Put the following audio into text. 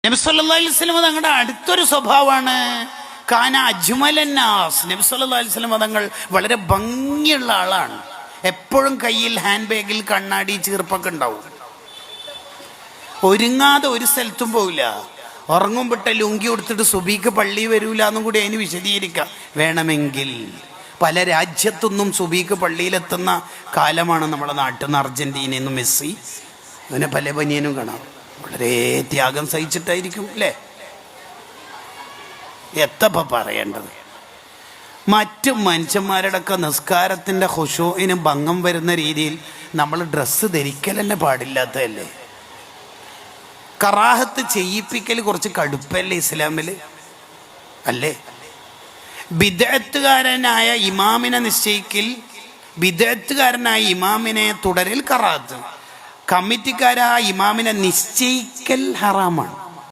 നബി സല്ലല്ലാഹു അലൈഹി വസല്ലം തങ്ങളുടെ അടുത്തൊരു സ്വഭാവമാണ് കാന അജ്മലന്നാസ്. നബി സല്ലല്ലാഹു അലൈഹി വസല്ലം തങ്ങൾ വളരെ ഭംഗിയുള്ള ആളാണ്. എപ്പോഴും കയ്യിൽ ഹാൻഡ് ബാഗിൽ കണ്ണാടി ചീർപ്പൊക്കെ ഉണ്ടാവും. ഒരുങ്ങാതെ ഒരു സ്ഥലത്തും പോവില്ല. ഉറങ്ങുമ്പിട്ട ലുങ്കി കൊടുത്തിട്ട് സുബീക്ക് പള്ളി വരൂല എന്നും കൂടി അതിന് വിശദീകരിക്കാം വേണമെങ്കിൽ. പല രാജ്യത്തൊന്നും സുബീക്ക് പള്ളിയിലെത്തുന്ന കാലമാണ് നമ്മുടെ നാട്ടിൽ നിന്ന്. അർജന്റീനയിൽ നിന്ന് മെസ്സി, അങ്ങനെ പല ബനിയനും കാണാം. വളരെ ത്യാഗം സഹിച്ചിട്ടായിരിക്കും അല്ലേ? എത്തപ്പ പറയേണ്ടത്. മറ്റു മനുഷ്യന്മാരുടെയൊക്കെ നിസ്കാരത്തിൻ്റെ ഖുശൂഇന് ഭംഗം വരുന്ന രീതിയിൽ നമ്മൾ ഡ്രസ്സ് ധരിക്കൽ തന്നെ പാടില്ലാത്തതല്ലേ? കറാഹത്ത് ചെയ്യിപ്പിക്കൽ കുറച്ച് കടുപ്പല്ലേ ഇസ്ലാമിൽ? അല്ലേ? ബിദ്അത്തുകാരനായ ഇമാമിനെ നിശ്ചയിക്കൽ, ബിദ്അത്തുകാരനായ ഇമാമിനെ തുടരൽ കറാഹത്ത്, കമ്മിറ്റിക്കാരായ ഇമാമിനെ നിശ്ചയിക്കൽ ഹറാമാണ്.